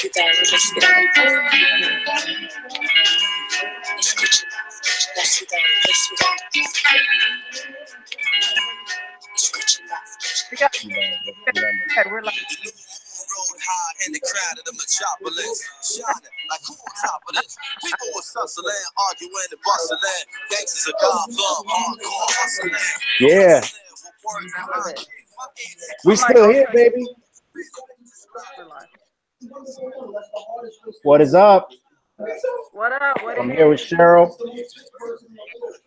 Cuidado, respirando. Escucha la ciudad respirando. Escucha We got we're like Rode high in the crowd of the metropolis. Shining like who on top of this? People was hustling, arguing and bustling. Gangsters of Gotham, hardcore hustling. Yeah. We still here, baby. we're live. What is up? What up? What I'm it here with is? Cheryl,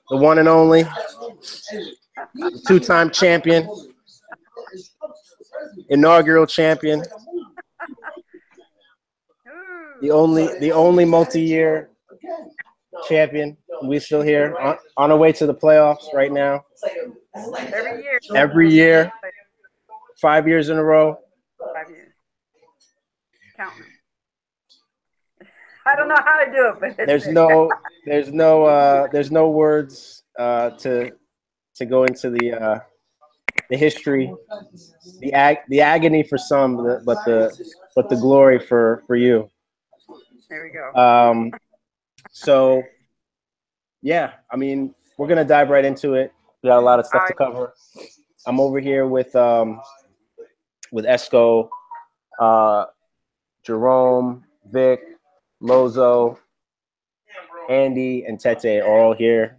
the one and only, the two-time champion, inaugural champion, the only multi-year champion. We still here on our way to the playoffs right now. Every year. Every year, 5 years in a row. 5 years. Counting. I don't know how to do it, but it's there's no words to go into the history, the agony for some, but the glory for you. There we go. So yeah, I mean, we're gonna dive right into it. We got a lot of stuff to cover. I'm over here with Esco, Jerome, Vic, Lozo, Andy, and Tete are all here.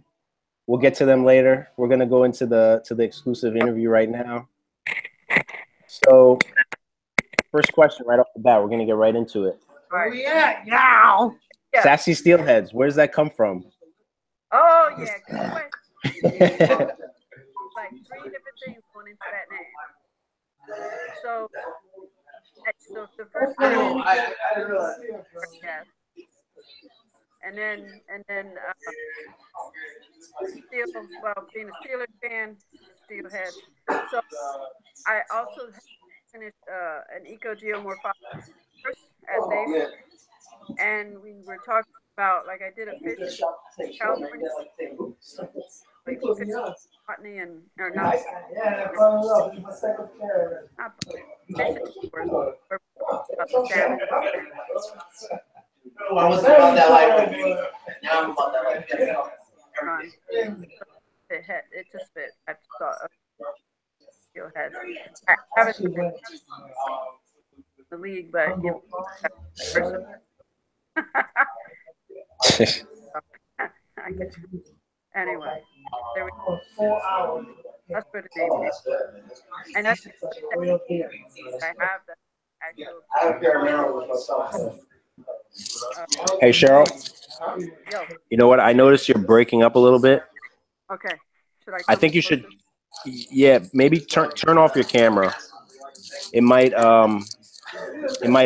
We'll get to them later. We're gonna go into the exclusive interview right now. So, first question right off the bat, we're gonna get right into it. Where we at now? Yeah. Sassy Steelheads, where does that come from? Oh yeah, good question. Like 3 different things going into that name. So the first one is and then being a Steelers fan, Steelhead. So I also finished an eco-geomorphology course at Davis, and we were talking about, like, I did a fish in California, like fish botany and or not fishing or salmon. I was about that life. Now I'm about that life. It just fit. I thought Steelheads. I haven't been in the league, but you know, I get you. Anyway, there we go. That's what the name is. And that's I have the actual. Hey, Cheryl. Yo. You know what? I noticed you're breaking up a little bit. Okay. I think you should. Yeah, maybe turn off your camera. It might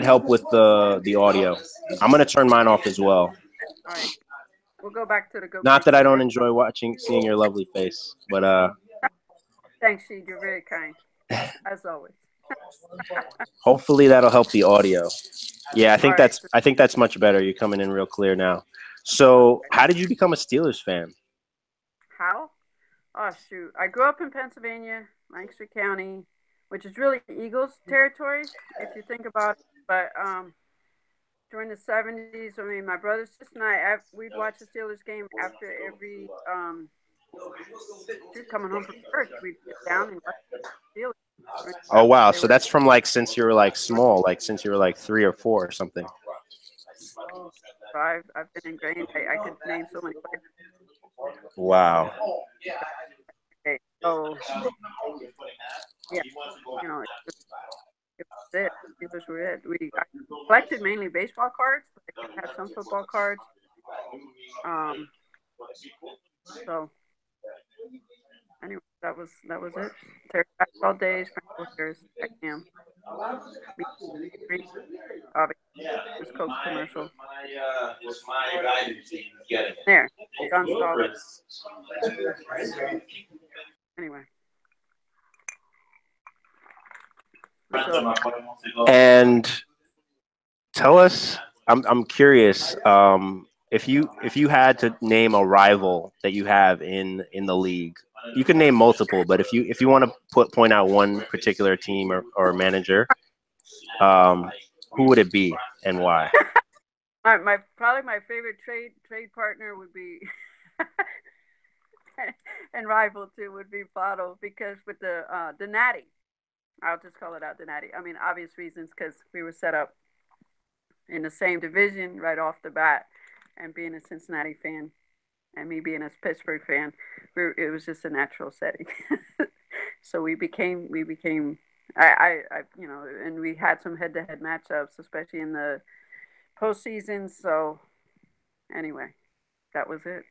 help with the audio. I'm gonna turn mine off as well. All right. We'll go back to the go. Not that I don't enjoy seeing your lovely face, but thanks, Sheed. You're very kind, as always. Hopefully that'll help the audio. Yeah, I think that's much better. You're coming in real clear now. So, how did you become a Steelers fan? How? Oh shoot! I grew up in Pennsylvania, Lancaster County, which is really Eagles territory, if you think about it. But during the 70s, I mean, my brother, sister, and I, we'd watch the Steelers game after every coming home from church. We'd sit down and watch the Steelers. Oh wow! So that's from like since you were like small, like since you were like 3 or 4 or something. I've been ingrained. I could name so many players. Wow. Okay, so yeah, you know, it was it. Steelers were it. I collected mainly baseball cards, but I did have some football cards. So anyway, that was it. Terry basketball days, years, I am. This Coke commercial. There, John Stalin. Anyway. And tell us, I'm curious, if you had to name a rival that you have in the league, you can name multiple, but if you want to point out one particular team or manager, who would it be and why? Probably my favorite trade partner would be and rival too would be Bottle, because with the Natty, I'll just call it out the Natty. I mean, obvious reasons, because we were set up in the same division right off the bat, and being a Cincinnati fan and me being a Pittsburgh fan, it was just a natural setting. So we became and we had some head-to-head matchups, especially in the postseason. So anyway, that was it.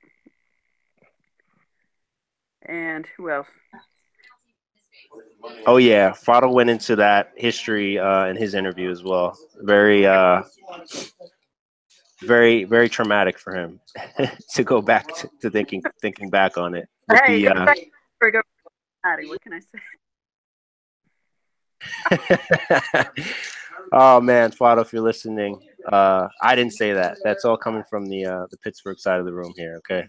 And who else? Oh yeah, Fado went into that history in his interview as well. Very, very traumatic for him to go back to thinking back on it. With Hey, what can I say? Oh man, Fado, if you're listening, I didn't say that. That's all coming from the Pittsburgh side of the room here. Okay,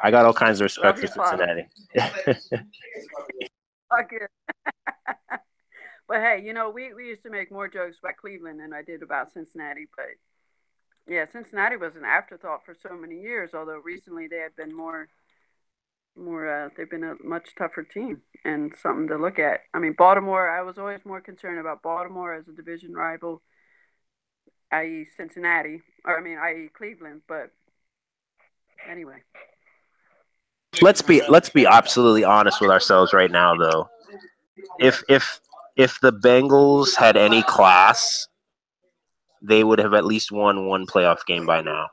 I got all kinds of respect for Cincinnati. But hey, we used to make more jokes about Cleveland than I did about Cincinnati. But yeah, Cincinnati was an afterthought for so many years. Although recently they had been they've been a much tougher team and something to look at. I mean, Baltimore, I was always more concerned about Baltimore as a division rival, i.e. Cincinnati, i.e. Cleveland. But anyway, let's be absolutely honest with ourselves right now, though. If the Bengals had any class, they would have at least won one playoff game by now.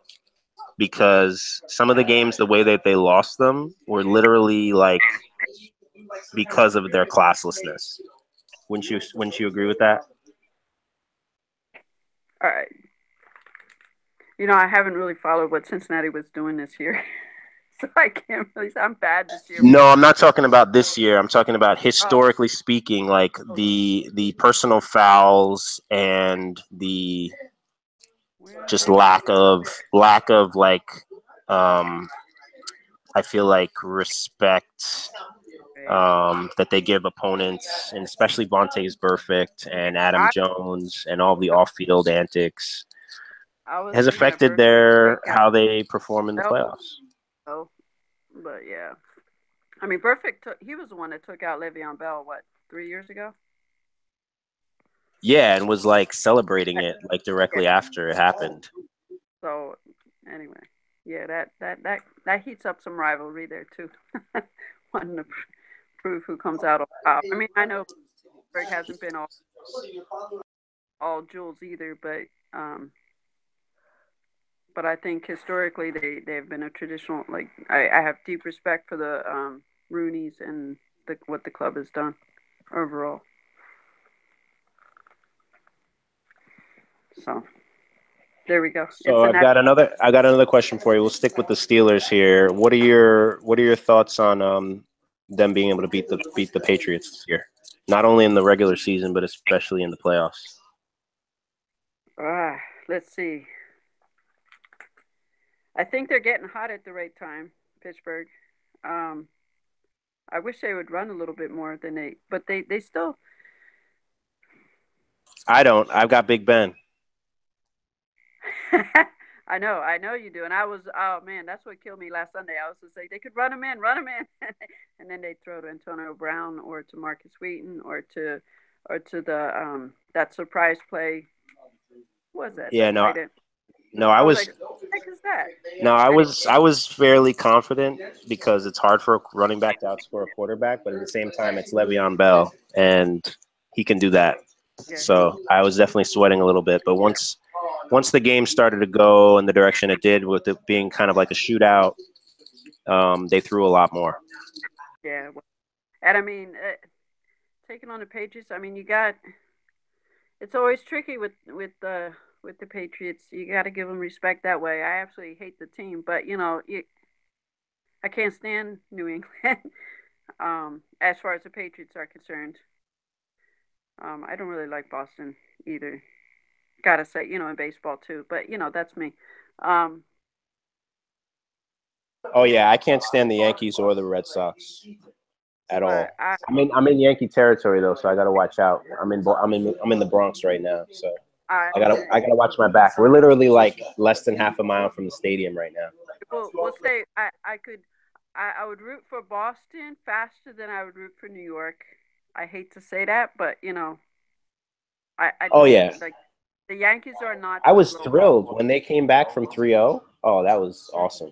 Because some of the games, the way that they lost them, were literally like because of their classlessness. Wouldn't you agree with that? all right. I haven't really followed what Cincinnati was doing this year. So I can't really say I'm bad this year. No, I'm not talking about this year. I'm talking about historically speaking, like the personal fouls and the just lack of like I feel like respect that they give opponents, and especially Vontaze Burfict and Adam Jones and all the off-field antics has affected how they perform in the playoffs. Oh, but yeah, I mean, Burfict he was the one that took out Le'Veon Bell 3 years ago. Yeah, and was like celebrating it like directly after it happened. So anyway, yeah, that heats up some rivalry there too. Wanting to prove who comes out on top. I mean, I know Pittsburgh hasn't been all jewels either, but I think historically they've been a traditional, like, I have deep respect for the Rooneys and what the club has done overall. So there we go. So I got another question for you. We'll stick with the Steelers here. What are your thoughts on them being able to beat the Patriots this year? Not only in the regular season, but especially in the playoffs. Let's see. I think they're getting hot at the right time, Pittsburgh. I wish they would run a little bit more but they still. I don't. I've got Big Ben. I know you do. And oh man, that's what killed me last Sunday. I was to say they could run him in, and then they throw to Antonio Brown or to Marcus Wheaton or to the that surprise play. What was that? Yeah, I was. Like, what the heck is that? No, I was fairly confident because it's hard for a running back to outscore a quarterback, but at the same time, it's Le'Veon Bell, and he can do that. Yeah. So I was definitely sweating a little bit, but once the game started to go in the direction it did, with it being kind of like a shootout, they threw a lot more. Yeah, and I mean, taking on the Patriots, I mean, it's always tricky with the Patriots. You got to give them respect that way. I absolutely hate the team, but I can't stand New England as far as the Patriots are concerned. I don't really like Boston either. Gotta say, in baseball too, but that's me. Oh yeah, I can't stand the Yankees or the Red Sox. at all. I I'm in Yankee territory though, so I gotta watch out. I'm in the Bronx right now, so I I hear you. gotta watch my back. We're literally like less than half a mile from the stadium right now. We'll say I would root for Boston faster than I would root for New York. I hate to say that, but you know, I Oh don't yeah, like the Yankees are not I the was glow up. thrilled when they came back from 3-0. Oh, that was awesome.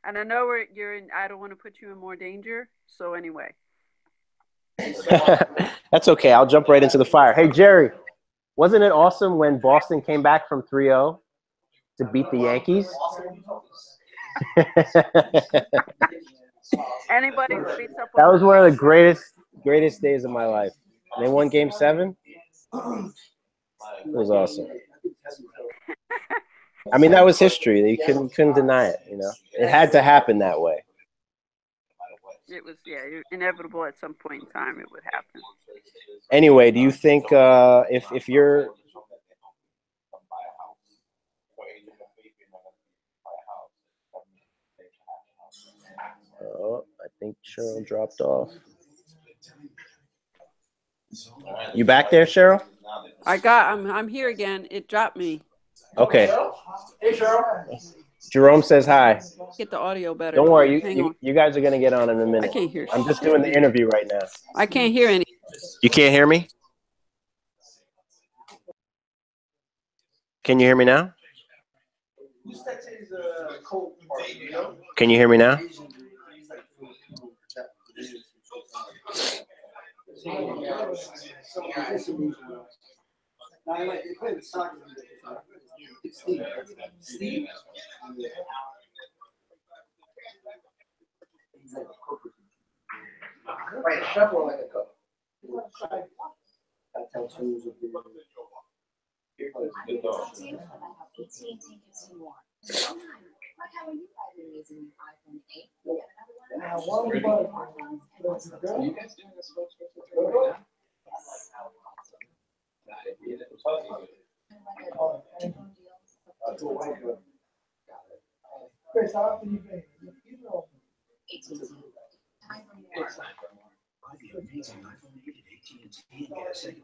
And I know you're in. I don't want to put you in more danger. So anyway, That's okay. I'll jump right into the fire. Hey Jerry, wasn't it awesome when Boston came back from 3-0 to beat the Yankees? anybody who beats up on That was one of the greatest days of my life. They won Game 7. It was awesome. I mean, that was history. You couldn't deny it. You know, it had to happen that way. it was inevitable at some point in time it would happen. Anyway, do you think if you're oh, I think Cheryl dropped off. You back there, Cheryl? I'm here again. It dropped me. Okay. Hey, Cheryl. Jerome says hi. Get the audio better. Don't worry, Hang on. you guys are gonna get on in a minute. I can't hear. I'm just doing the interview right now. I can't hear any. You can't hear me? Can you hear me now? Can you hear me now? Right, shuffle like a cup. Chris, how often you been?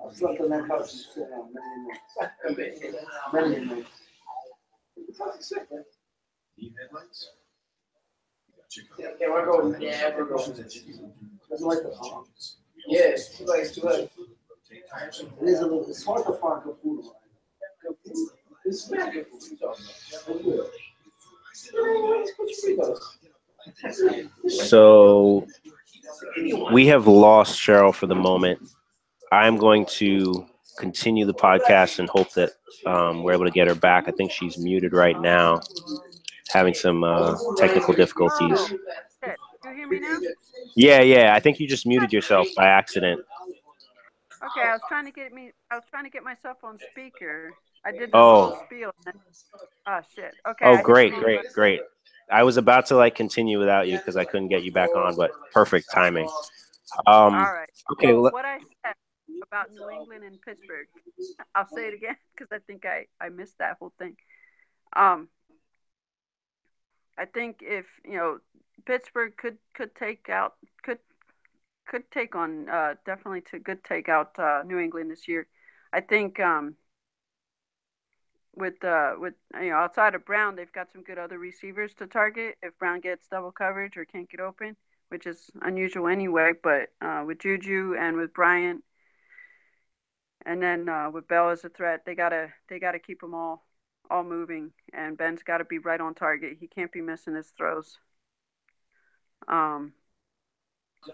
I've slept on that couch many nights. Yeah, we're going. Yeah, we're going. Doesn't like the funk. Yeah, she likes to like. It is a little. It's hard to find good food. It's not good food. So we have lost Cheryl for the moment. I'm going to continue the podcast and hope that we're able to get her back. I think she's muted right now, having some technical difficulties. You hear me now? Yeah. I think you just muted yourself by accident. Okay, I was trying to get myself on speaker. I did this whole spiel. Oh shit. Okay. Oh, great. I was about to continue without you because I couldn't get you back on, but perfect timing. All right. Okay. Well, what I said about New England and Pittsburgh, I'll say it again because I think I missed that whole thing. I think if Pittsburgh could take on definitely take out New England this year. I think with outside of Brown, they've got some good other receivers to target if Brown gets double coverage or can't get open, which is unusual anyway. But with Juju and with Bryant, and then with Bell as a threat, they gotta keep them all moving, and Ben's got to be right on target. He can't be missing his throws. And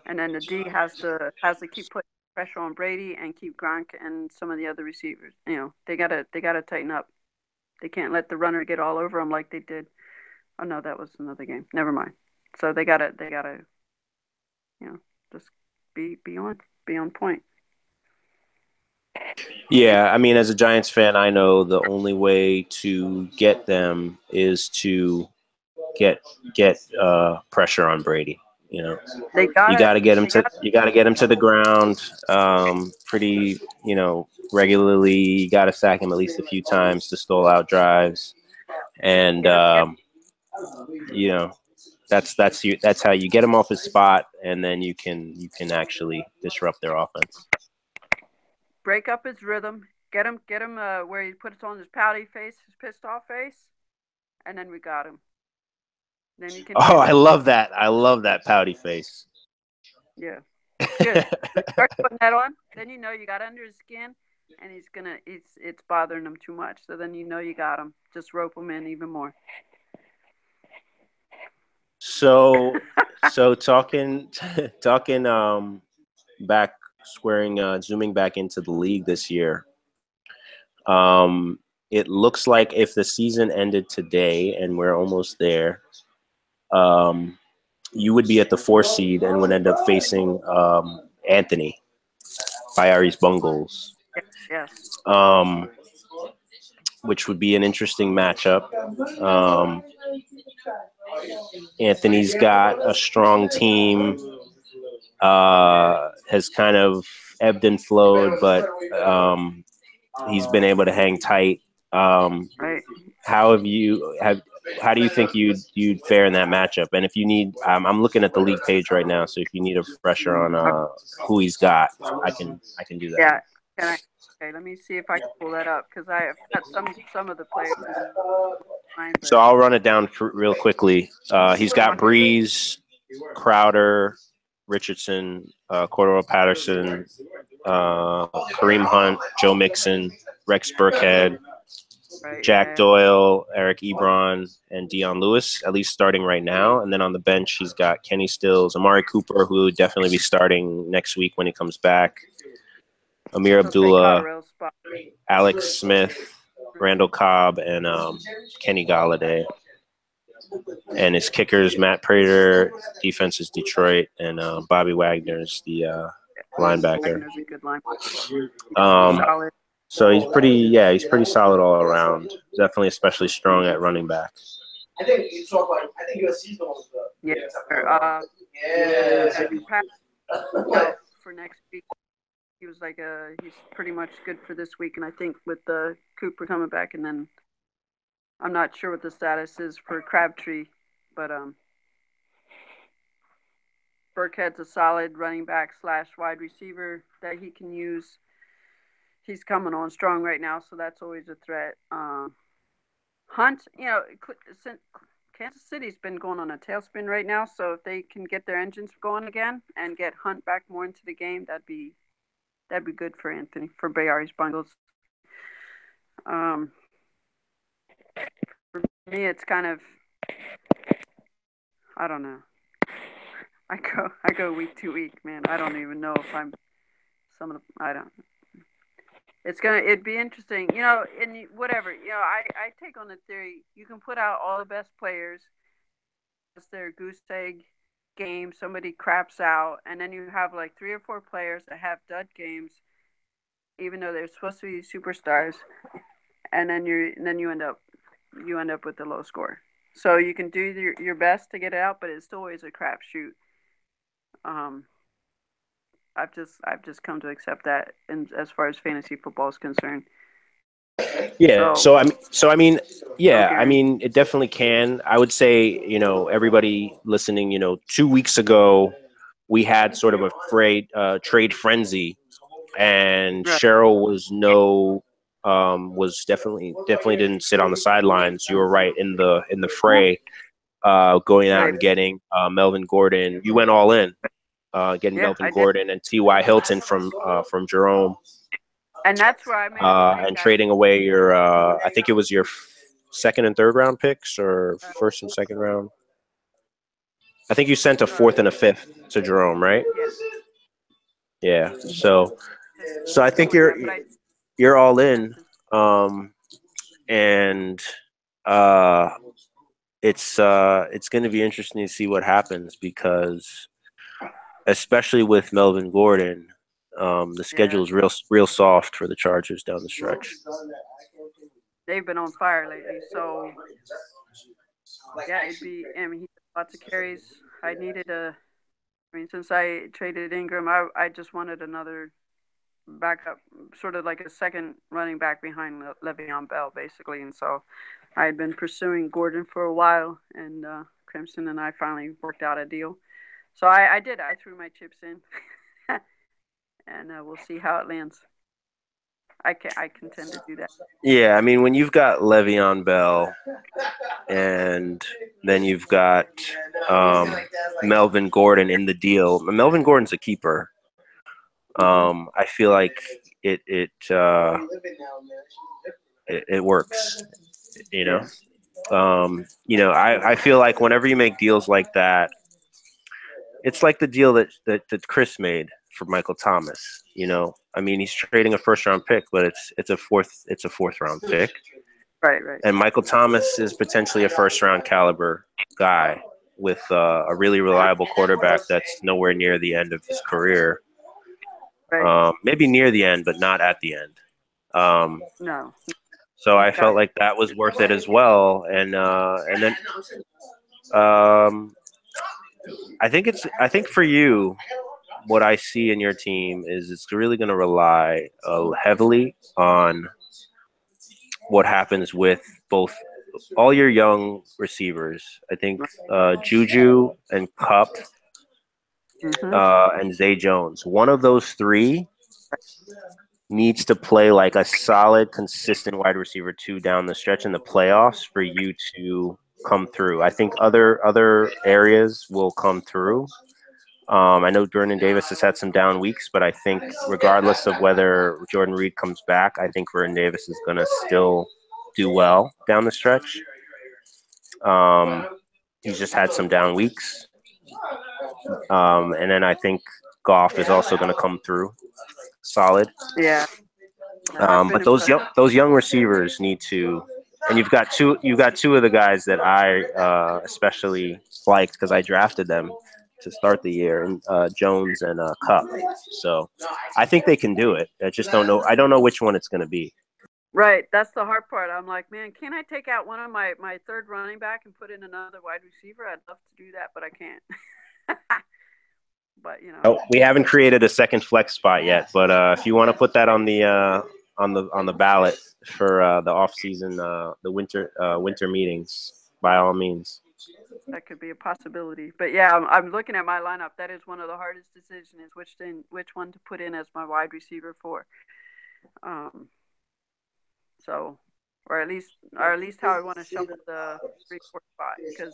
then the D has to keep putting pressure on Brady and keep Gronk and some of the other receivers. They gotta tighten up. They can't let the runner get all over them like they did. Oh no, that was another game. Never mind. So they gotta just be on point. Yeah, I mean, as a Giants fan, I know the only way to get them is to get pressure on Brady. You got to get him to the ground pretty regularly. You got to sack him at least a few times to stall out drives, and That's how you get him off his spot, and then you can actually disrupt their offense. Break up his rhythm. Get him where he puts on his pouty face, his pissed off face, and then we got him. Then you can. Oh, I love that. I love that pouty face. Yeah, good. Start putting that on, then you know you got under his skin, and it's bothering him too much. So then you know you got him. Just rope him in even more. So talking back, zooming back into the league this year. It looks like if the season ended today, and we're almost there, you would be at the 4 seed and would end up facing Anthony Bayari's Bungles. Yes. Which would be an interesting matchup. Anthony's got a strong team, has kind of ebbed and flowed, but he's been able to hang tight. Right. How do you think you'd fare in that matchup? And if you need, I'm looking at the league page right now, so if you need a refresher on who he's got, I can do that. Yeah. Okay, let me see if I can pull that up because I've got some of the players in mind. So I'll run it down real quickly. He's got Breeze, Crowder, Richardson, Cordero Patterson, Kareem Hunt, Joe Mixon, Rex Burkhead, Jack Doyle, Eric Ebron, and Dion Lewis, at least starting right now. And then on the bench, he's got Kenny Stills, Amari Cooper, who would definitely be starting next week when he comes back, Amir Abdullah, Alex Smith, Randall Cobb, and Kenny Galladay. And his kickers, Matt Prater, defense is Detroit, and Bobby Wagner's the linebacker. Wagner's a good linebacker. So he's pretty solid all around. Definitely especially strong at running back. I think you talk about. I think USC's the most. For next week, he was like he's pretty much good for this week, and I think with the Cooper coming back, and then I'm not sure what the status is for Crabtree, but Burkhead's a solid running back / wide receiver that he can use. He's coming on strong right now, so that's always a threat. Hunt, Kansas City's been going on a tailspin right now, so if they can get their engines going again and get Hunt back more into the game, that'd be good for Anthony, for Bayari's Bungles. For me, it's kind of, I don't know. I go week to week, man. I don't even know if I'm I don't. It'd be interesting, and whatever, I take on the theory, you can put out all the best players, it's their goose egg game, somebody craps out, and then you have like 3 or 4 players that have dud games, even though they're supposed to be superstars, and then you end up with a low score. So you can do your best to get it out, but it's still always a crapshoot. I've just come to accept that, as far as fantasy football is concerned. Yeah. So I mean, it definitely can. I would say, everybody listening, 2 weeks ago, we had sort of a trade frenzy, and right. SHERYL was definitely didn't sit on the sidelines. You were right in the fray, going out and getting Melvin Gordon. You went all in. Getting Melvin Gordon and T.Y. Hilton from Jerome. And that's where I made and trading away your, I think it was your 2nd and 3rd round picks, or 1st and 2nd round. I think you sent a 4th and a 5th to Jerome, right? Yeah. So I think you're all in, and it's going to be interesting to see what happens, because especially with Melvin Gordon, the schedule is real soft for the Chargers down the stretch. They've been on fire lately, so he has lots of carries. Since I traded Ingram, I just wanted another backup, sort of like a second running back behind Le'Veon Bell, basically, and so I had been pursuing Gordon for a while, and Crimson and I finally worked out a deal. So I did. I threw my chips in, and we'll see how it lands. I contend to do that. Yeah, I mean, when you've got Le'Veon Bell, and then you've got Melvin Gordon in the deal. Melvin Gordon's a keeper. I feel like it works. You know. I feel like whenever you make deals like that, it's like the deal that Chris made for Michael Thomas. I mean, he's trading a first round pick, but it's a fourth round pick. Right. And Michael Thomas is potentially a first round caliber guy with a really reliable quarterback that's nowhere near the end of his career. Right. Maybe near the end, but not at the end. No. So I felt like that was worth it as well. And then I think for you, what I see in your team is it's really going to rely heavily on what happens with both all your young receivers. I think Juju and Kupp and Zay Jones. One of those three needs to play like a solid, consistent wide receiver 2 down the stretch in the playoffs for you to come through. I think other areas will come through. I know Jordan Davis has had some down weeks, but I think regardless of whether Jordan Reed comes back, I think Jordan Davis is going to still do well down the stretch. He's just had some down weeks. And then I think Goff is also going to come through solid. Yeah. But those young receivers need to, and you've got two of the guys that I especially liked because I drafted them to start the year, and Jones and Kupp. So I think they can do it. I just don't know. I don't know which one it's going to be. Right. That's the hard part. I'm like, man, can't I take out one of my third running back and put in another wide receiver? I'd love to do that, but I can't. But we haven't created a second flex spot yet. But if you want to put that on the ballot for the off season, the winter meetings, by all means. That could be a possibility. But yeah, I'm looking at my lineup. That is one of the hardest decisions: is which one to put in as my wide receiver 4. So, or at least how I want to shuffle the 3-4 spot, because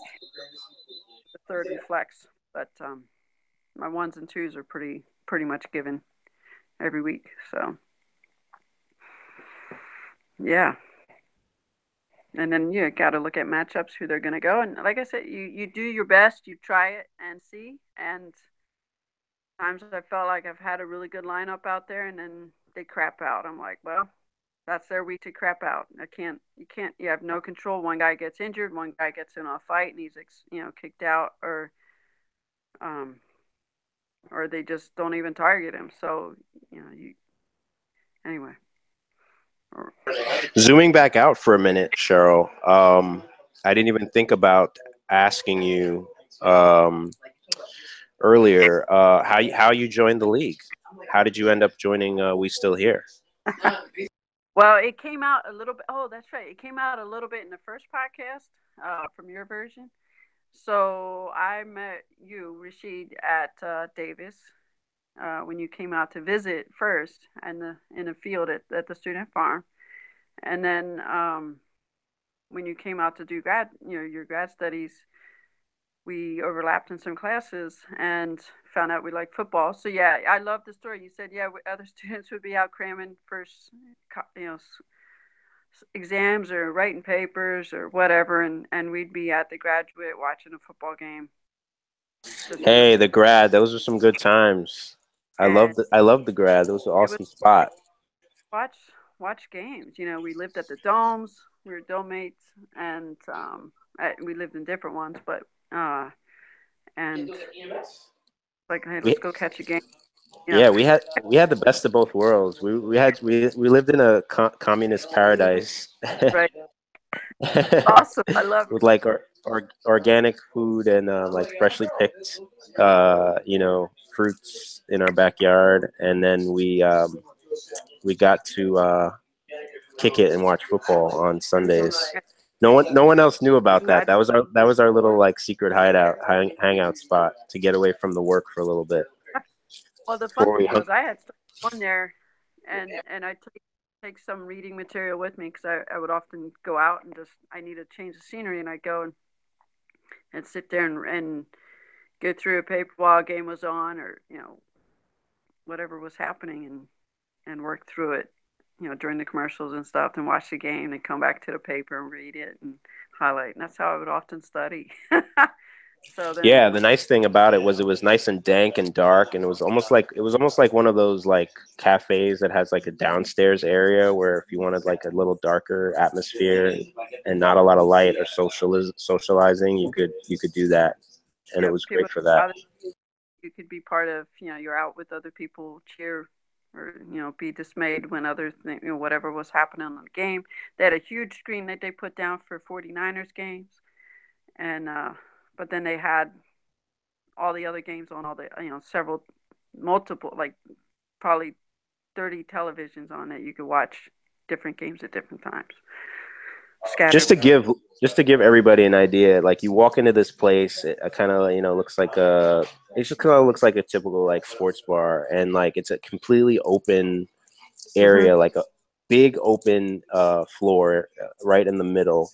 the third and flex. But my 1s and 2s are pretty much given every week. So yeah. And then you got to look at matchups, who they're going to go. And like I said, you do your best, you try it and see. And times I felt like I've had a really good lineup out there, and then they crap out. I'm like, well, that's their week to crap out. You have no control. One guy gets injured, one guy gets in a fight, and he's kicked out, or they just don't even target him. So anyway. Zooming back out for a minute, Sheryl. I didn't even think about asking you earlier how you joined the league. How did you end up joining We Still Here? Well, it came out a little bit. Oh, that's right. It came out a little bit in the first podcast from your version. So I met you, Rashid, at Davis when you came out to visit first in the field at the student farm. And then when you came out to do your grad studies, we overlapped in some classes and found out we liked football. So yeah, I love the story. You said, yeah, other students would be out cramming first, exams or writing papers or whatever, and we'd be at the graduate watching a football game. Hey, the grad, those were some good times. I love the grad. That was an awesome spot. Watch games. We lived at the domes. We were dome mates, and we lived in different ones, but and like, hey, let's go catch a game. Yeah, we had the best of both worlds. We lived in a communist paradise. Right. Awesome. I love it. With like organic food and like freshly picked fruits in our backyard, and then we got to kick it and watch football on Sundays. No one else knew about Ooh, that. That was our little like secret hideout, hangout spot to get away from the work for a little bit well, the fun before we thing hung. was I had stuff on there, and I take some reading material with me because I would often go out and just I need to change the scenery, and I go and sit there and go through a paper while a game was on, or whatever was happening, and work through it, during the commercials and stuff, and watch the game, and come back to the paper and read it and highlight. And that's how I would often study. So then, Yeah, the nice thing about it was nice and dank and dark, and it was almost like one of those like cafes that has like a downstairs area where if you wanted like a little darker atmosphere and not a lot of light or socializing, you could do that, and it was people great for that. you could be part of, you're out with other people, cheer or be dismayed when others whatever was happening on the game. They had a huge screen that they put down for 49ers games, and but then they had all the other games on all the several multiple, like probably 30 televisions on it. You could watch different games at different times, Just scattered. to give everybody an idea, like you walk into this place, it kind of looks like it just kind of looks like a typical like sports bar, and like it's a completely open Mm-hmm. area, like a big open floor right in the middle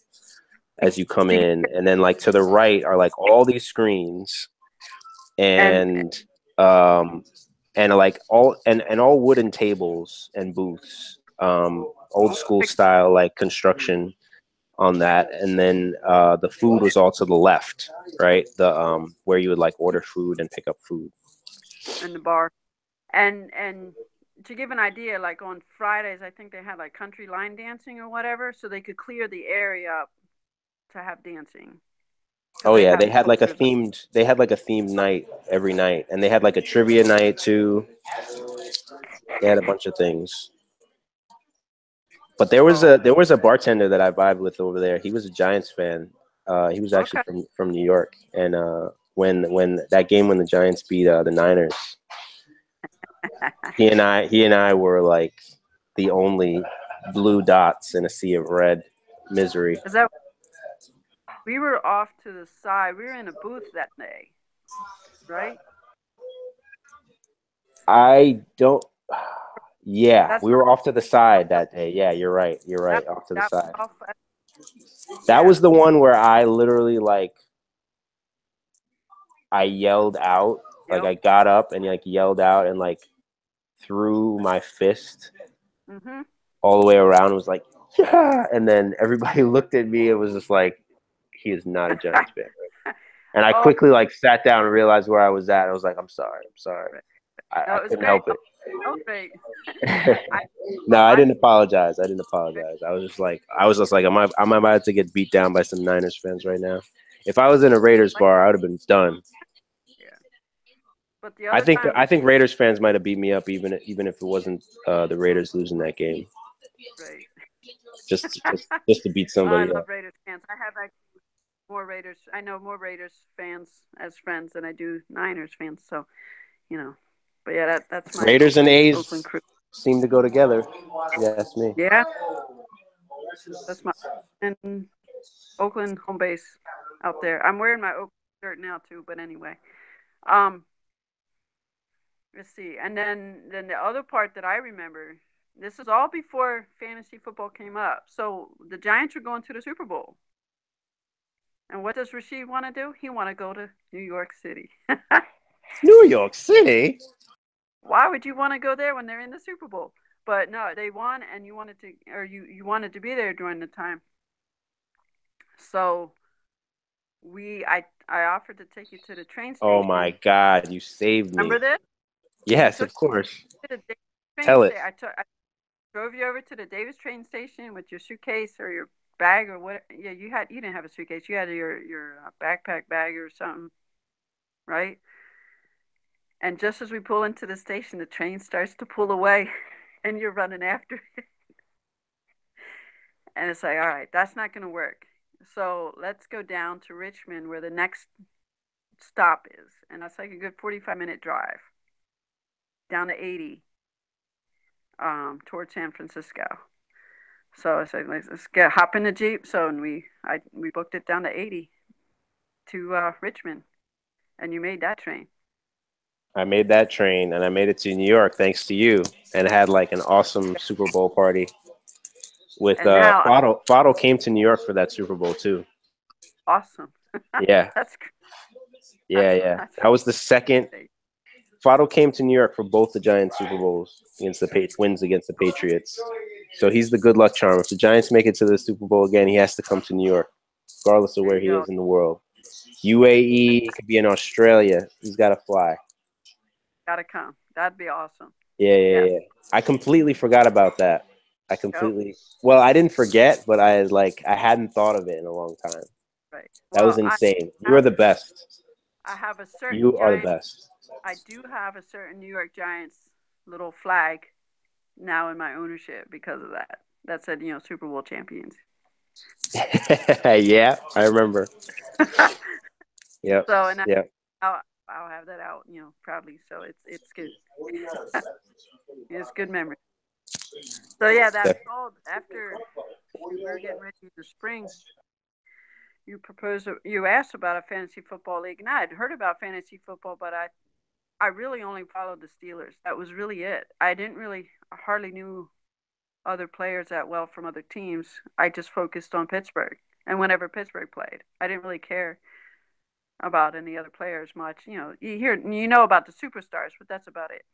as you come in, and then like to the right are like all these screens, and and um like all wooden tables and booths, old school style like construction on that, and then the food was all to the left, right? The where you would like order food and pick up food. in the bar, and to give an idea, like on Fridays, I think they had like country line dancing or whatever, so they could clear the area up to have dancing because Oh they yeah, have posters. they had like a themed night every night, and they had like a trivia night too. They had a bunch of things. But there was a So there was a bartender that I vibed with over there. He was a Giants fan. He was actually okay, from New York, and when that game when the Giants beat the Niners, he and I were like the only blue dots in a sea of red misery. is that we were off to the side. We were in a booth that day, right? I don't. Yeah, That's we not were off to the side that day. Yeah, you're right. You're right. Off to the that was side. off. That Yeah. was the one where I literally like I yelled out, like Yep. I got up and like yelled out and like threw my fist Mhm. all the way around. It was like, yeah, and then everybody looked at me. It was just like, he is not a Giants fan. And I Oh, quickly like sat down and realized where I was at. I was like, I'm sorry. I no, it was couldn't great. help Oh, it. oh, great. I, No, I I, didn't apologize. I was just like, am I about to get beat down by some Niners fans right now? If I was in a Raiders like, bar, I would have been done. yeah. But the I other think time, I think Raiders fans might have beat me up even if it wasn't the Raiders losing that game, right. just to beat I somebody love up. Raiders fans. I have actually more Raiders. I know more Raiders fans as friends than I do Niners fans. So you know, but yeah, that's my Raiders and Oakland A's crew. seem to go together. Yes, me. Yeah, that's my and Oakland home base out there. I'm wearing my Oakland shirt now too. But anyway, um, let's see. And then the other part that I remember, this is all before fantasy football came up. So the Giants are going to the Super Bowl. And what does Rasheed want to do? He want to go to New York City. New York City. Why would you want to go there when they're in the Super Bowl? But no, they won, and you wanted to, or you wanted to be there during the time. So I offered to take you to the train Oh my station. God, you saved Remember me. this? We Yes, took of course. you to the Davis train Tell it. station. I drove you over to the Davis train station with your suitcase or your bag or what? Yeah, you didn't have a suitcase. You had your backpack bag or something, right? And just as we pull into the station, the train starts to pull away, and you're running after it. And it's like, all right, that's not going to work. So let's go down to Richmond, where the next stop is, and that's like a good 45-minute drive down to 80 towards San Francisco. So I said, let's hop in the Jeep. So and we booked it down to 80 to Richmond, and you made that train. I made that train, and I made it to New York thanks to you, and had like an awesome Super Bowl party with And now, Fado. Fado came to New York for that Super Bowl too. awesome. Yeah, That's yeah. that's That was the second. Fado came to New York for both the Giants Super Bowls against the wins against the Patriots. So he's the good luck charm. If the Giants make it to the Super Bowl again, he has to come to New York, regardless of where he is in the world. UAE, could be in Australia. He's got to fly. Gotta come. That'd be awesome. Yeah. I completely forgot about that. Well, I didn't forget, but I hadn't thought of it in a long time. Right. That was insane. You are the best. I have a certain. You are the best. I do have a certain New York Giants little flag now in my ownership because of that. That said, Super Bowl champions. Yeah, I remember. Yep. So and yep. I'll have that out, proudly. So it's good. It's good memory. So yeah, that's all. After we were getting ready in the spring, you asked about a fantasy football league, and I had heard about fantasy football, but I really only followed the Steelers. That was really it. I hardly knew other players that well from other teams. I just focused on Pittsburgh, and whenever Pittsburgh played, I didn't really care about any other players much. You know about the superstars, but that's about it.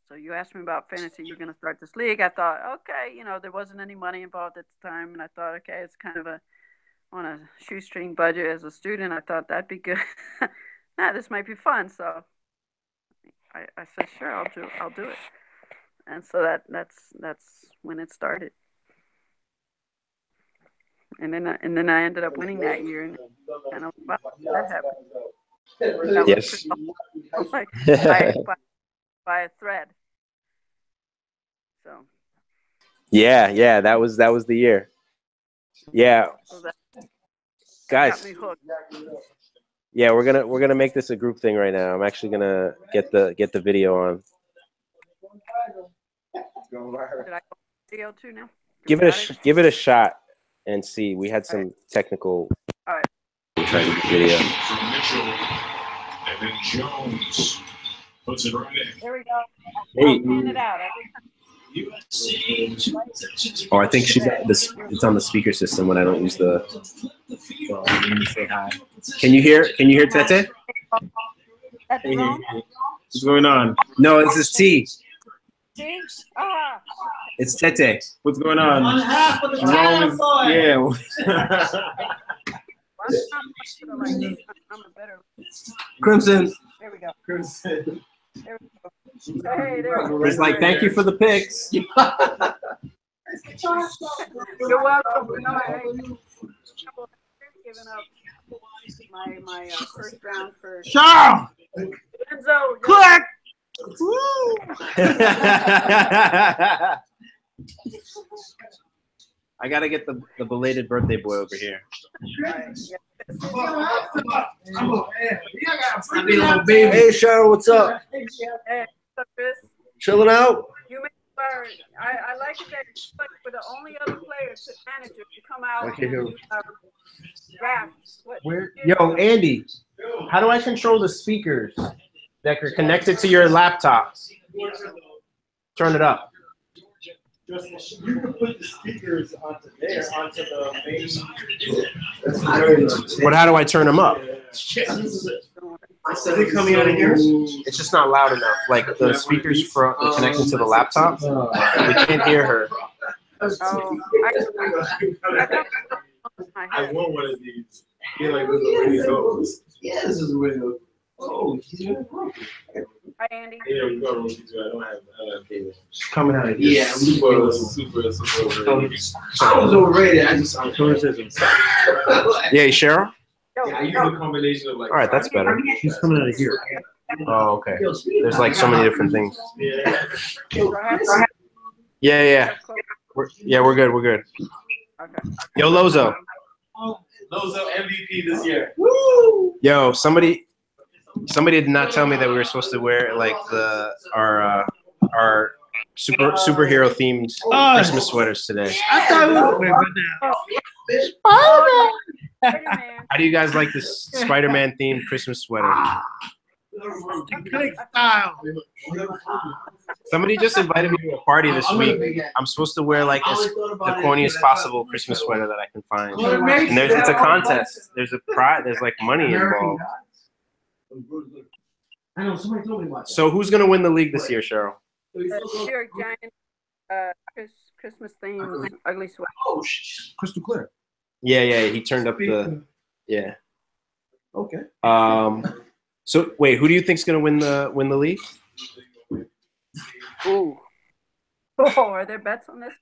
So you asked me about fantasy. You're going to start this league. I thought, okay, there wasn't any money involved at the time, and I thought, okay, it's kind of on a shoestring budget as a student. I thought that'd be good. This might be fun. So I said, sure, I'll do it. And so that's when it started. And then I ended up winning that year, and kind of wow, that happened. That yes. By a thread. So. Yeah, that was the year. Yeah. So that guys. Got me hooked. Yeah, we're gonna make this a group thing right now. I'm actually gonna get the video on. Did I go video too now? Give it a shot and see. We had some technical. All right. Video. And then Jones puts it right in. There we go. Hey. Pan it out. Oh, I think it's on the speaker system when I don't use the. Let me say hi. Can you hear Tete? What's going on? No, this is T. T? It's Tete. What's going on? On half of the Yeah. I'm a better. Crimson. There we go. Crimson. There we go. Hey, there we go. He's like, thank you for the pics. You're welcome. Giving up my first round for Shaw! Enzo. Click! I gotta get the belated birthday boy over here. Hey, Cheryl, what's up? Hey, what's up, Chris? Chilling out? You made I like it that for the only other players to manager to come out and do draft. Yo, Andy, how do I control the speakers that are connected to your laptop? Turn it up. You can put the speakers onto the main. But how do I turn them up? Is it coming out of here? It's just not loud enough. Like the speakers for connecting to the laptop, we can't hear her. Oh, I want one of these. Yeah, like this is where he goes. Yeah, this is where he goes. Oh, hi, Andy. Yeah, we got Rosie too. I don't have cable. Coming out of here. yeah, Super overrated. I was overrated. I just Yeah, Cheryl? Yeah, I use a combination of like. All right, that's better. She's coming out of here. Oh, okay. There's like so many different things. Yeah. Yeah. We're good. We're good. Okay. Yo, Lozo. Lozo MVP this year. Yo, somebody did not tell me that we were supposed to wear like our superhero themed Christmas sweaters today. I thought it was Spider-Man. How do you guys like this Spider-Man themed Christmas sweater? click style. Somebody just invited me to a party this week. I'm supposed to wear like the corniest possible Christmas sweater that I can find. And it's a contest. There's a prize. There's like money involved. I know somebody told me about that. So who's gonna win the league this year, Cheryl? New York Giants Christmas themed ugly sweater. Oh, crystal clear. Yeah. He turned up the. Yeah. Okay. So wait, who do you think's gonna win the league? Ooh. Oh, are there bets on this?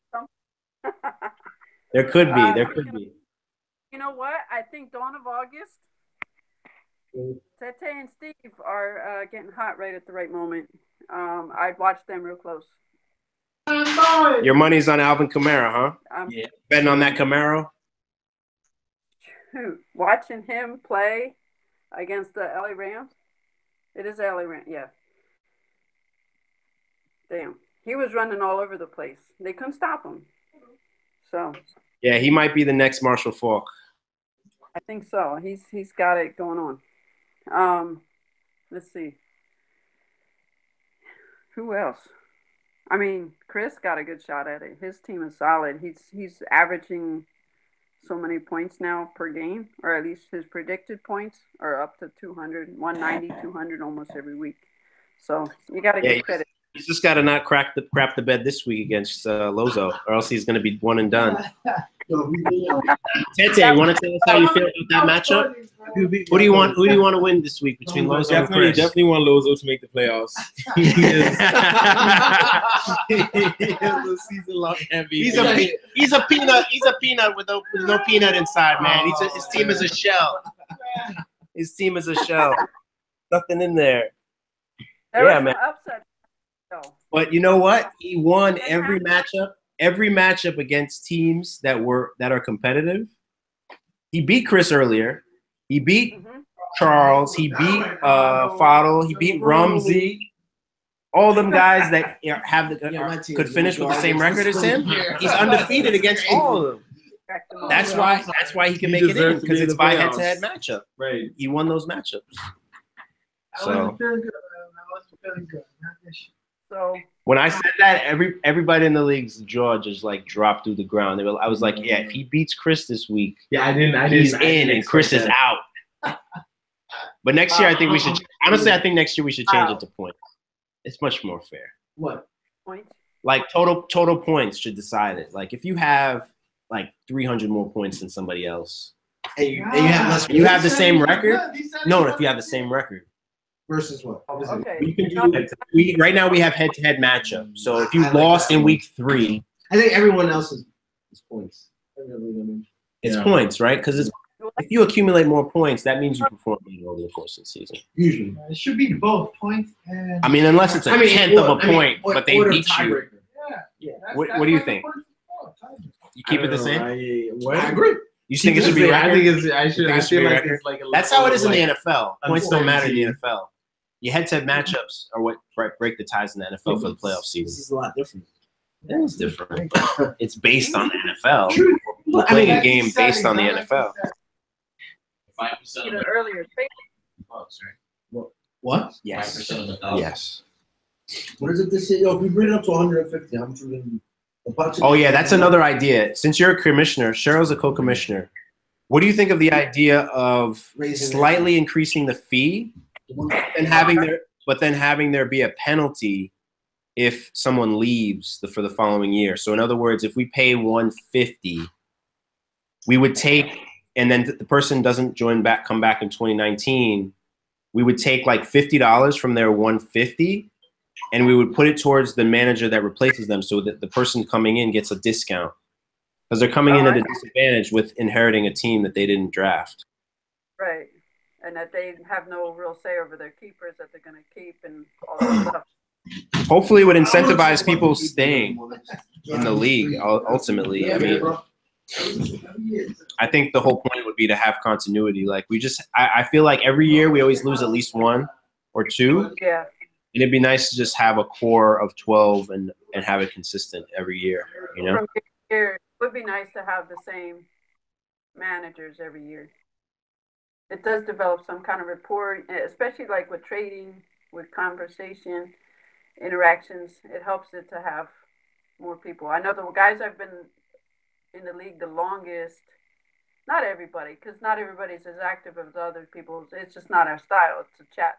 There could be. There could be. You know what? I think Dawn of August, Tete and Steve are getting hot right at the right moment. I'd watch them real close. Your money's on Alvin Kamara, huh? Yeah. Betting on that Camaro? Watching him play against the LA Rams. It is LA Rams, yeah. Damn. He was running all over the place. They couldn't stop him. So. Yeah, he might be the next Marshall Faulk. I think so. He's got it going on. Let's see. Who else? I mean, Chris got a good shot at it. His team is solid. He's averaging so many points now per game, or at least his predicted points are up to 200, 190, 200 almost every week. So you got to give credit. He's just got to not crap the bed this week against Lozo, or else he's going to be one and done. Tete, you want to tell us how you feel about that matchup? Who do you want? Who do you want to win this week between Lozo and Chris? Definitely want Lozo to make the playoffs. He is a season-long MVP. He's a peanut. He's a peanut with no peanut inside, man. His team is a shell. His team is a shell. Nothing in there. There man. Upset. But you know what? He won every matchup against teams that are competitive. He beat Chris earlier. He beat Charles. He beat Fadl. He beat Rumsey. All them guys that could finish with the same record as him. He's undefeated against all of them. That's why he can make it in, because it's by head-to-head matchup. Right. He won those matchups. So. So when I said that, everybody in the league's jaw just like dropped through the ground. I was like, yeah, if he beats Chris this week, he's in and Chris is out. But next year, I think we should. Honestly, I think next year we should change it to points. It's much more fair. What? Points? Like total points should decide it. Like if you have like 300 more points than somebody else, and you have less. You have the same record. No, if you have the same record. Versus what? Okay. You can do right now we have head-to-head matchup. So if you lost in week 3, I think everyone else is points. It's points, right? Because if you accumulate more points, that means you perform better over the course of the season. Usually, It should be both points and. I mean, unless it's a tenth of a point, but they beat you. Yeah. What do you think? You keep it the same? I agree. You think it should be record? I think it's. I should. I feel like it's like. That's how it is in the NFL. Points don't matter in the NFL. Your head-to-head matchups are what break the ties in the NFL for the playoff season. This is a lot different. It is different. It's based on the NFL. We're playing a game based on the NFL. 5% earlier. What? Yes. 5% of the thousand. Yes. What is it this year? Yo, if we bring it up to 150, how much are we going to do? Oh, yeah, that's another idea. Since you're a commissioner, Cheryl's a co-commissioner. What do you think of the idea of slightly increasing the fee and having there be a penalty if someone leaves for the following year? So in other words, if we pay 150, we would take, and then the person doesn't come back in 2019, we would take like $50 from their 150 and we would put it towards the manager that replaces them, so that the person coming in gets a discount, because they're coming in at a disadvantage with inheriting a team that they didn't draft. Right. And that they have no real say over their keepers that they're going to keep and all that stuff. Hopefully it would incentivize people staying in the league, ultimately. I mean, I think the whole point would be to have continuity. Like I feel like every year we always lose at least 1 or 2. Yeah. And it'd be nice to just have a core of 12 and and have it consistent every year. You know, From year to year, it would be nice to have the same managers every year. It does develop some kind of rapport, especially like with trading, with conversation, interactions. It helps it to have more people. I know the guys I've been in the league the longest. Not everybody, because not everybody's as active as other people. It's just not our style. It's a chat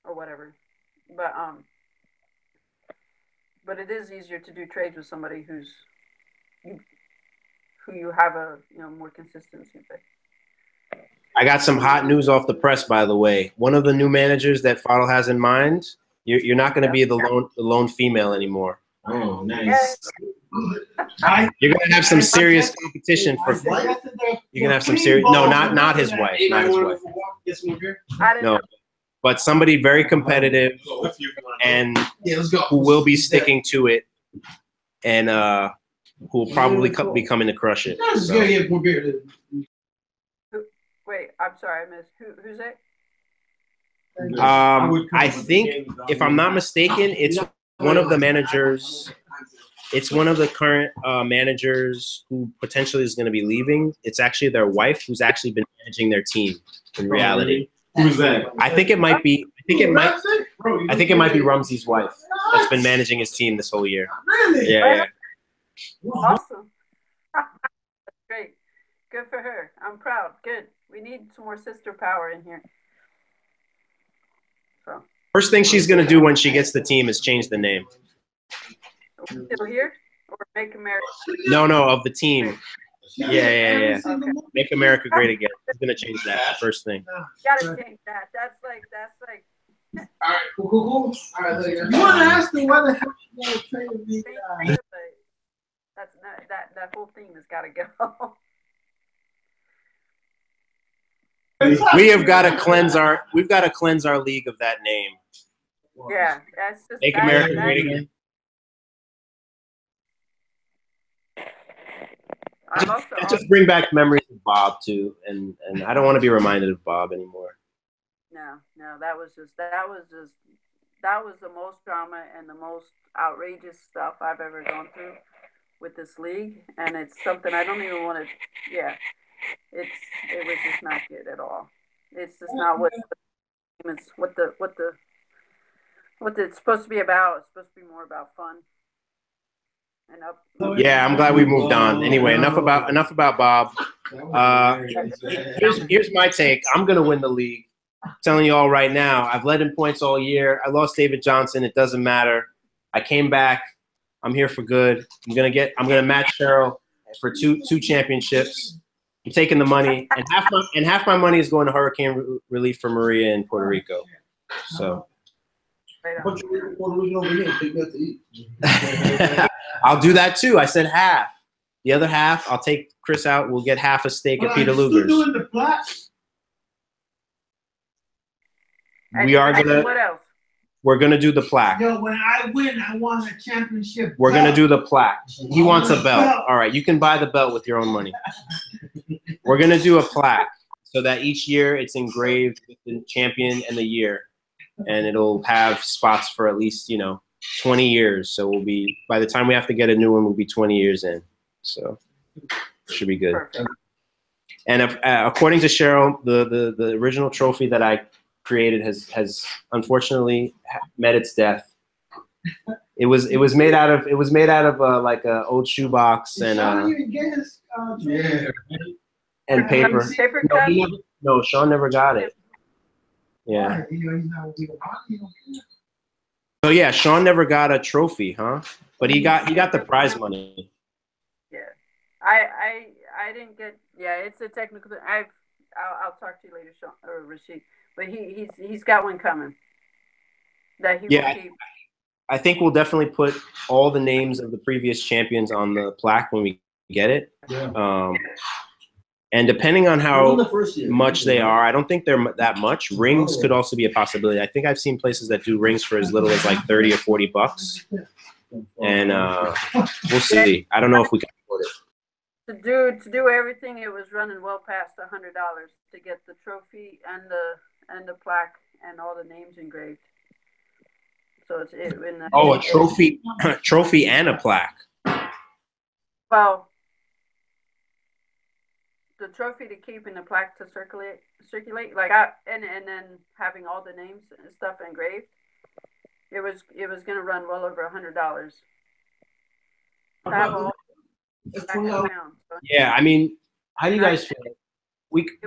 or whatever. But it is easier to do trades with somebody who you have a more consistency with. I got some hot news off the press, by the way. One of the new managers that Fadl has in mind, you're not going to be the lone female anymore. Oh, nice. You're going to have some serious competition for. You're going to have some serious. No, not his wife. Not his wife. No, but somebody very competitive and who will be sticking to it, and who will probably be coming to crush it. So. Wait, I'm sorry, I missed. Who's that? I think, if I'm not mistaken, it's one of the managers. It's one of the current managers who potentially is going to be leaving. It's actually their wife who's actually been managing their team in reality. Who's that? I think it might be. I think it might be Rumsey's wife that's been managing his team this whole year. Yeah. Awesome. That's great. Good for her. I'm proud. Good. We need some more sister power in here. So. First thing she's going to do when she gets the team is change the name. Still here? Or make America? No, of the team. Yeah. Okay. Make America great again. She's going to change that first thing. Gotta change that. That's like. All right, cool. All right, you want to ask them why the hell you want to trade me? That whole theme has got to go. We've got to cleanse our league of that name. Yeah, that's just Make America great again. Just bring back memories of Bob too, and I don't want to be reminded of Bob anymore. No, that was the most drama and the most outrageous stuff I've ever gone through with this league, and it's something I don't even want to. Yeah, it was just not good at all. It's just not what it's supposed to be about. It's supposed to be more about fun. Yeah, I'm glad we moved on. Anyway, enough about Bob. Here's my take. I'm gonna win the league. I'm telling you all right now. I've led in points all year. I lost David Johnson. It doesn't matter. I came back. I'm here for good. I'm gonna match SHERYL for two championships. I'm taking the money, and half my money is going to hurricane relief for Maria in Puerto Rico. So. I'll do that too. I said half. The other half, I'll take Chris out. We'll get half a steak at Peter Luger's. We're gonna do the plaque. Yo, when I win, I want a championship. We're gonna do the plaque. He wants a belt. All right, you can buy the belt with your own money. We're gonna do a plaque so that each year it's engraved with the champion and the year, and it'll have spots for at least 20 years. So we'll be, by the time we have to get a new one, we'll be 20 years in. So it should be good. Perfect. And according to SHERYL, the original trophy that I created has unfortunately met its death. It was made out of like a old shoebox and and paper. No, Sean never got it. Yeah. So yeah, Sean never got a trophy, huh? But he got the prize money. Yeah, I didn't get. Yeah, it's a technical. I'll talk to you later, Sean or Rashid. But he's got one coming. That he will keep. I think we'll definitely put all the names of the previous champions on the plaque when we get it. Yeah. And depending on how much they are, I don't think they're that much. Rings could also be a possibility. I think I've seen places that do rings for as little as like $30 or $40. And we'll see. I don't know if we can afford it. To do everything, it was running well past $100 to get the trophy and the plaque and all the names engraved. So it's in the, Oh, a trophy, trophy and a plaque. well, the trophy to keep and the plaque to circulate. Like and then having all the names and stuff engraved. It was gonna run well over $100. To have all back in town. So Yeah, I mean, how do you guys feel? We can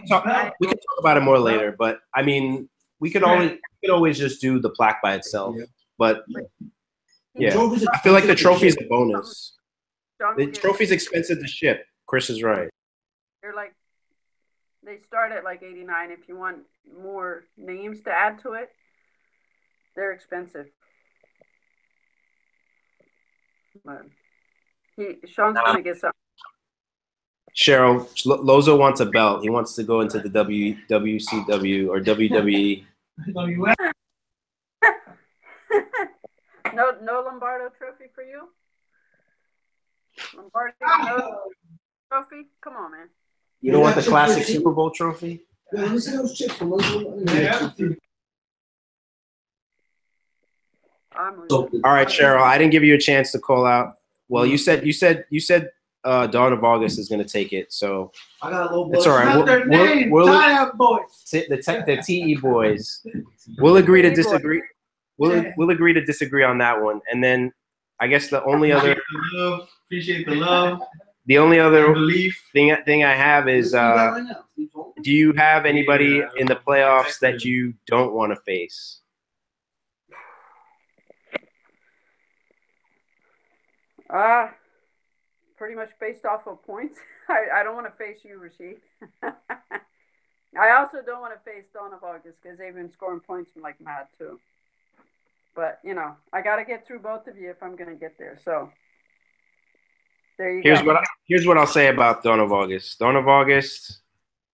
talk about it more later, but I mean, we could always just do the plaque by itself. But yeah, I feel like the trophy's a bonus. The trophy's expensive to ship. Chris is right. They're like, they start at like $89. If you want more names to add to it, they're expensive. But Sean's gonna get some. Cheryl, Lozo wants a belt. He wants to go into the WCW or WWE. No Lombardo trophy for you? Lombardo no trophy? Come on, man. You don't want the classic Super Bowl trophy? Yeah, let me see those chips. All right, Cheryl. I didn't give you a chance to call out. Well, you said Dawn of August is going to take it, so I got a little boy. it's all right. The TE boys. We'll agree to disagree. We'll agree to disagree on that one, and then I guess the only other Appreciate the love. The only other belief thing I have is, do you have anybody in the playoffs that you don't want to face? Pretty much based off of points. I don't want to face you, Rashid. I also don't want to face Dawn of August because they've been scoring points like mad too. But, you know, I got to get through both of you if I'm going to get there. So, there you go. Here's what I'll say about Dawn of August. Dawn of August,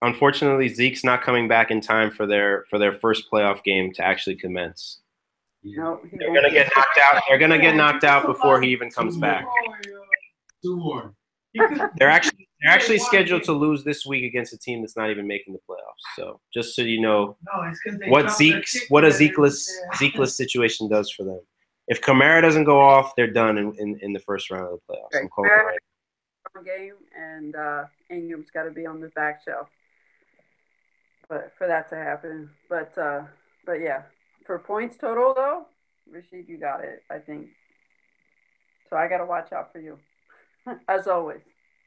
unfortunately, Zeke's not coming back in time for their first playoff game to actually commence. No, they're going to get knocked out. They're going to get knocked out before he even comes back. 2 more. They're actually scheduled to lose this week against a team that's not even making the playoffs. So just so you know what a Zekeless situation does for them. If Kamara doesn't go off, they're done in the first round of the playoffs. Okay. I'm calling it right. Game and Ingram's got to be on the back shelf, but for that to happen. But yeah, for points total though, Rashid, you got it. I think. So I got to watch out for you. As always.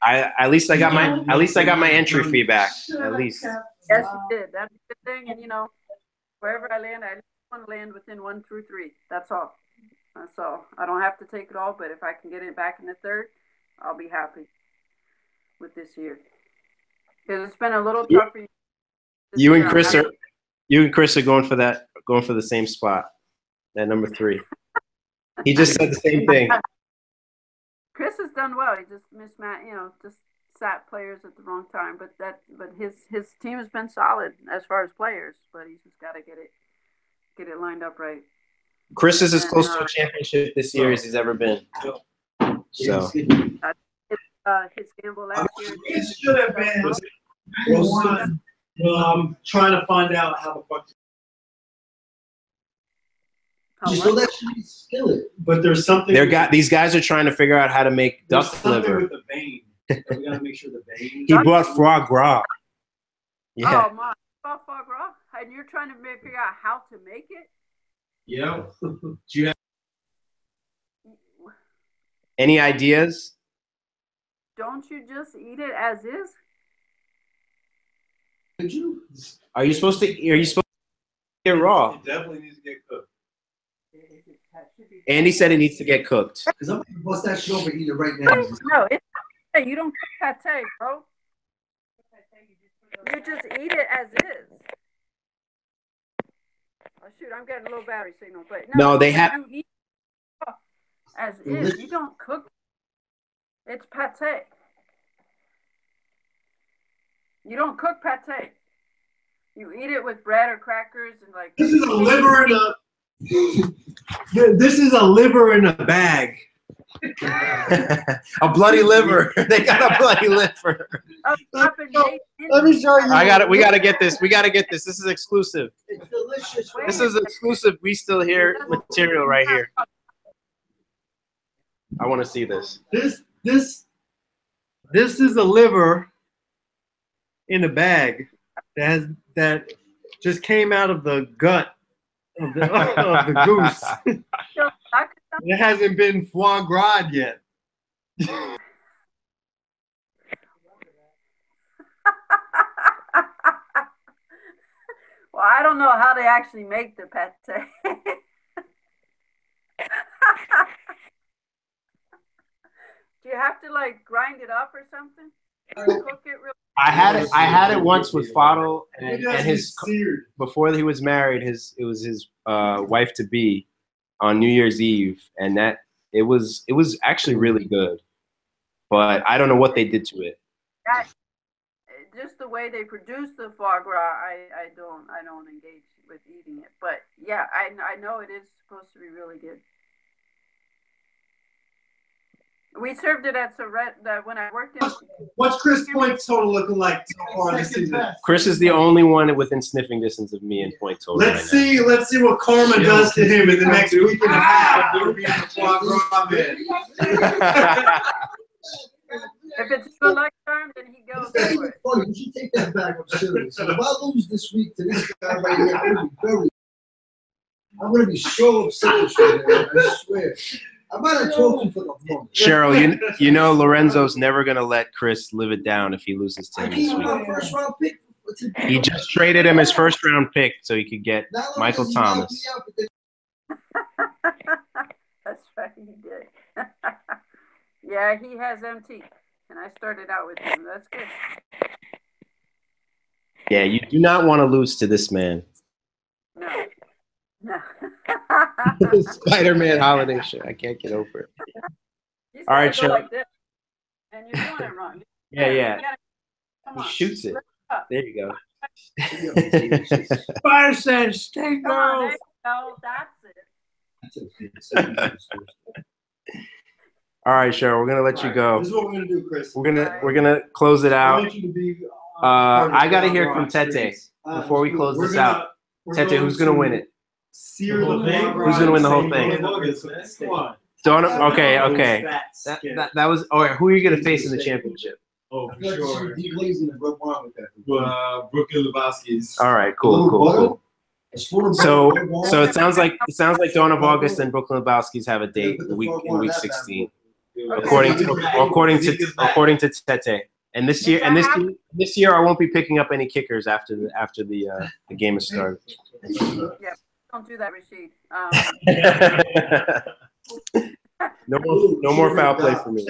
At least I got my entry fee back. At least. Yes, you did. That's a good thing. And you know, wherever I land, I want to land within 1 through 3. That's all. That's all. I don't have to take it all, but if I can get it back in the 3rd, I'll be happy with this year. Because it's been a little tough for you. You and Chris are going for the same spot at number 3. He just said the same thing. Chris has done well. He just just sat players at the wrong time. But his team has been solid as far as players. But he's just got to get it lined up right. Chris is as close to a championship this year as he's ever been. So his gamble last year. It should have been. I'm trying to find out how the fuck. But there's something. These guys are trying to figure out how to make duck liver. With the vein. We gotta make sure the vein. He brought foie gras. Yeah. Oh my, foie gras, and you're trying to figure out how to make it. Yeah. Do you have any ideas? Don't you just eat it as is? Are you supposed to eat it raw? It definitely needs to get cooked. Andy said it needs to get cooked. Because I'm going to bust that shit over and eat it right now. No, you don't cook pate, bro. You just eat it as is. Oh, shoot, I'm getting a little battery signal. But no they have. You eat as is. You don't cook. It's pate. You don't cook pate. You eat it with bread or crackers and like. This is a liver in a. This is a liver in a bag. A bloody liver. They got a bloody liver. Let me show you. We gotta get this. We gotta get this. This is exclusive. It's delicious. This is exclusive. We still hear material right here. I want to see this. This is a liver in a bag that just came out of the gut of the goose. It hasn't been foie gras yet. Well, I don't know how they actually make the pate. Do you have to like grind it up or something? Or cook it real? I had it once with Fadl and his before he was married. It was his wife to be on New Year's Eve, and it was actually really good. But I don't know what they did to it. Just the way they produce the foie gras, I don't engage with eating it. But yeah, I know it is supposed to be really good. We served it at Surrett when I worked in. What's Chris' point total looking like on this season? Chris is the only one within sniffing distance of me in point total. Let's see what karma does to him in the next week and a half. If it's good luck charm, then he goes for it. Funny, you should take that back. I'm serious. If I lose this week to this guy right here, I'm gonna be so upset with you, man. I swear. I might have told you for the moment. Cheryl, you know Lorenzo's never gonna let Chris live it down if he loses to him this week. First round pick. He just traded him his first round pick so he could get Michael Thomas. That's right, he did. Yeah, he has MT, and I started out with him. That's good. Yeah, you do not want to lose to this man. No. Spider-Man holiday shit. I can't get over it. All right, Cheryl. Like this, and you're doing it wrong. Yeah. He shoots it. There you go. Spider sense, stay girls. No, that's it. All right, Cheryl, we're gonna let you go. This is what we're gonna do, Chris. We're gonna close it out. I want you to be, I gotta hear from Tete before we close this out. Tete, who's gonna win it? Who's gonna win the whole thing? Okay. That was. All right, who are you gonna face in the championship? Oh, for sure. Brooklyn Lebowski's. All right, cool. So it sounds like Dawn of August and Brooklyn Lebowski's have a date in week 16, according to Tete. And this year I won't be picking up any kickers after the game has started. Yeah, don't do that, Rashid. No more foul play for me.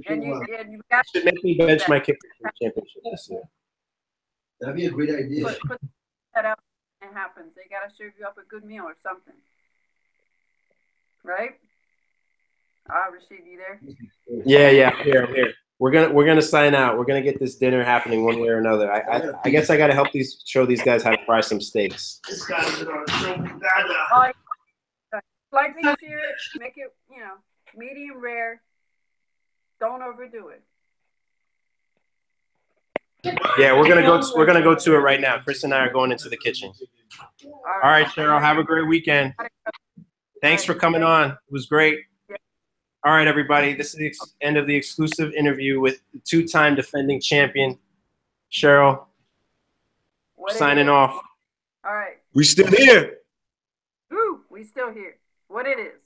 And you should make me bench my kicker for the championship this year. That'd be a great idea. Put that out. It happens. They gotta serve you up a good meal or something, right? Rashid, you there? Yeah. Here. We're gonna sign out. We're gonna get this dinner happening one way or another. I guess I gotta show these guys how to fry some steaks. This guy's gonna show me that. Slightly sear it. Make it, medium rare. Don't overdo it. Yeah, we're gonna go to it right now. Chris and I are going into the kitchen. All right, Cheryl. Have a great weekend. Thanks for coming on. It was great. All right, everybody. This is the end of the exclusive interview with two-time defending champion Cheryl. Signing off. All right. We still here. Ooh, we still here. What it is.